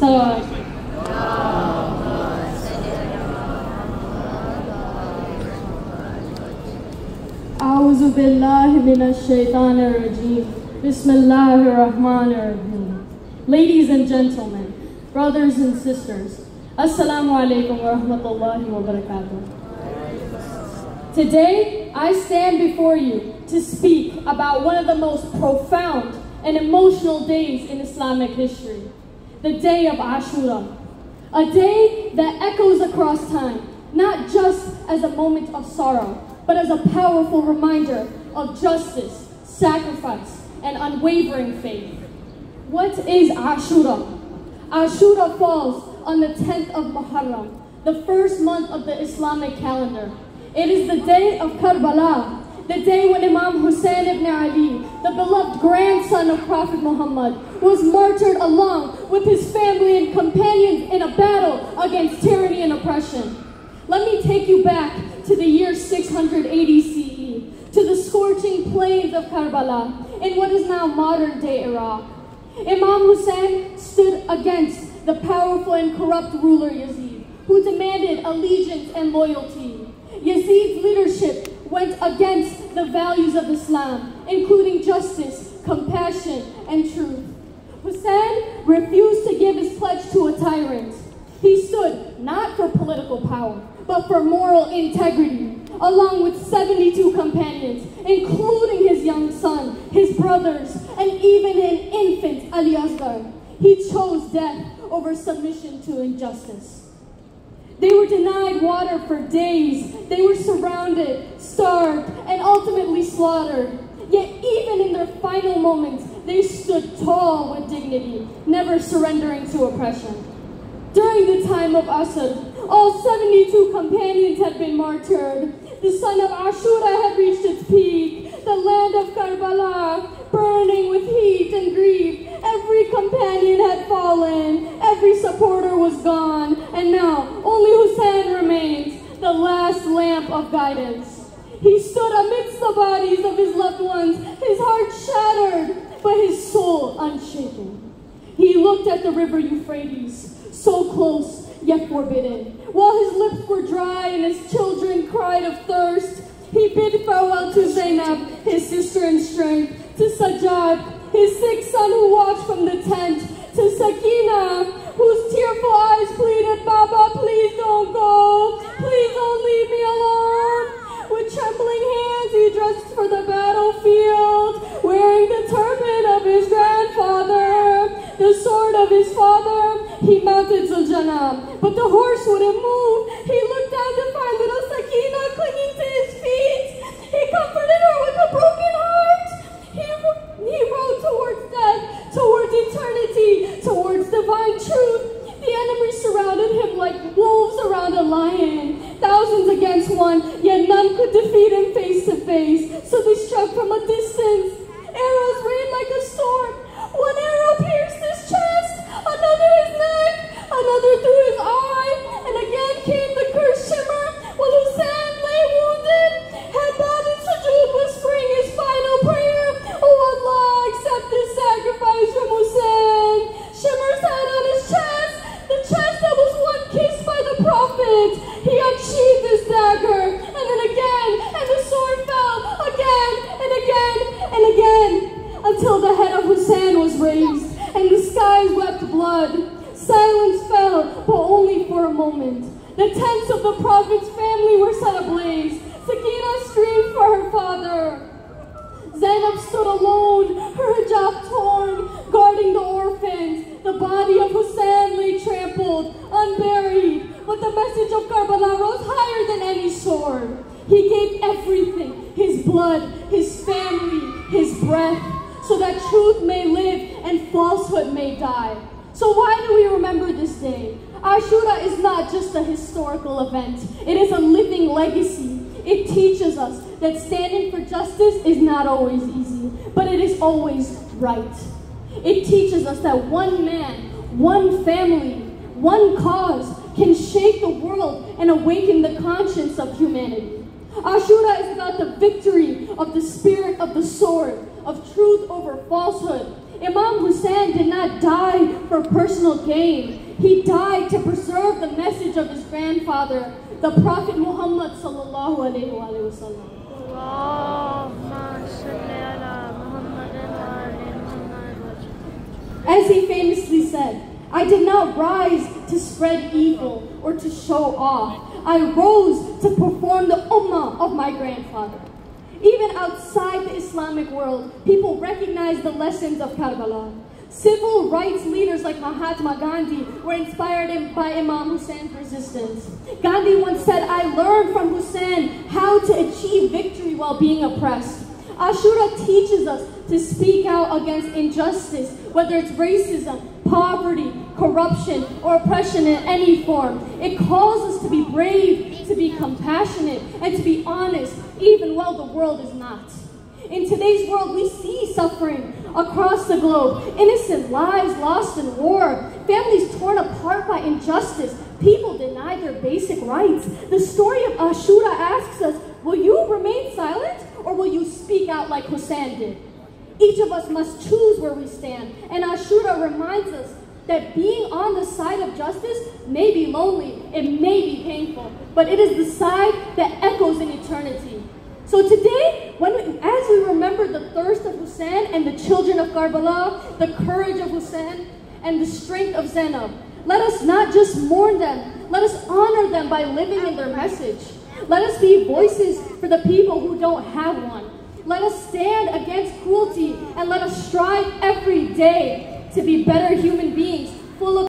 Salawat. A'udhu billahi minash shaitanir rajim. Bismillahir rahmanir rahim. Ladies and gentlemen, brothers and sisters, Assalamu alaikum wa rahmatullahi wa barakatuh. Today, I stand before you to speak about one of the most profound and emotional days in Islamic history, the day of Aashora, a day that echoes across time, not just as a moment of sorrow, but as a powerful reminder of justice, sacrifice, and unwavering faith. What is Aashora? Aashora falls on the 10th of Muharram, the first month of the Islamic calendar. It is the day of Karbala, the day when Imam Hussein ibn Ali, the beloved grandson of Prophet Muhammad, was martyred along with his family and companions in a battle against tyranny and oppression. Let me take you back to the year 680 CE, to the scorching plains of Karbala in what is now modern-day Iraq. Imam Hussein stood against the powerful and corrupt ruler Yazid, who demanded allegiance and loyalty. Yazid's leadership went against the values of Islam, including justice, compassion, and truth. Hussein refused to give his pledge to a tyrant. He stood not for political power, but for moral integrity, along with 72 companions, including his young son, his brothers, and even an infant, Ali Asghar. He chose death over submission to injustice. They were denied water for days. They were surrounded, starved, and ultimately slaughtered. Yet even in their final moments, they stood tall with dignity, never surrendering to oppression. During the time of Asad, all 72 companions had been martyred. The sun of Aashora had reached its peak. The land of Karbala, burning with heat and grief. Every companion had fallen. Every supporter was gone. And now, only Hussein remains, the last lamp of guidance. He stood amidst the bodies of his loved ones, his heart shattered, but his soul unshaken. He looked at the river Euphrates, so close, yet forbidden. While his lips were dry and his children cried of thirst, he bid farewell to Zainab, his sister in strength, to Sajjad, his sick son who watched from the tent, to Sakina, whose tearful eyes pleaded, Baba, please don't go. Please don't leave me alone. With trembling hands, he dressed for the battlefield, wearing the turban of his grandfather, the sword of his father. He mounted Zuljanah, but the horse wouldn't move. He looked down to find little Sakina clinging to his feet. He comforted her with a broken heart. He rode towards death, towards eternity, towards divine truth. The enemy surrounded him like wolves around a lion, thousands against one, yet none could defeat him face to face. So they struck from a distance. Arrows rained like a storm. One arrow pierced his chest, another his neck, another through his eye, and again came the cursed shimmer while Hussein lay wounded, head bowed in sujood, whispering his final prayer. Oh Allah, accept this sacrifice from Hussein. Shimmer sat on his chest, the chest that was once kissed by the Prophet. He unsheathed his dagger, and then again, and the sword fell, again, and again, and again, until the head of Hussein was raised, and the skies wept blood. Silence fell, but only for a moment. The tents of the Prophet's family were set ablaze. Sakina screamed for her father. Zainab stood alone, her hijab torn, guarding the orphans. The body of Hussein lay trampled, unburied, but the message of Karbala rose higher than any sword. He gave everything, his blood, his family, his breath, so that truth may live and falsehood may die. So why do we remember this day? Aashora is not just a historical event. It is a living legacy. It teaches us that standing for justice is not always easy, but it is always right. It teaches us that one man, one family, one cause can shake the world and awaken the conscience of humanity. Aashora is about the victory of the spirit of the sword, of truth over falsehood. Imam Hussein did not die for personal gain. He died to preserve the message of his grandfather, the Prophet Muhammad sallallahu alaihi wasallam. As he famously said, I did not rise to spread evil or to show off. I rose to perform the ummah of my grandfather. Even outside the Islamic world, people recognize the lessons of Karbala. Civil rights leaders like Mahatma Gandhi were inspired by Imam Hussein's resistance. Gandhi once said, I learned from Hussein how to achieve victory while being oppressed. Aashora teaches us to speak out against injustice, whether it's racism, poverty, corruption, or oppression in any form. It calls us to be brave, to be compassionate, and to be honest, even while the world is not. In today's world, we see suffering across the globe. Innocent lives lost in war, families torn apart by injustice, people denied their basic rights. The story of Aashora asks us, will you remain silent or will you speak out like Hussein did? Each of us must choose where we stand, and Aashora reminds us that being on the side of justice may be lonely, it may be painful, but it is the side that echoes in eternity. So today, as we remember the thirst of Hussein and the children of Karbala, the courage of Hussein and the strength of Zainab, let us not just mourn them, let us honor them by living in their message. Let us be voices for the people who don't have one. Let us stand against cruelty and let us strive every day to be better human beings, full of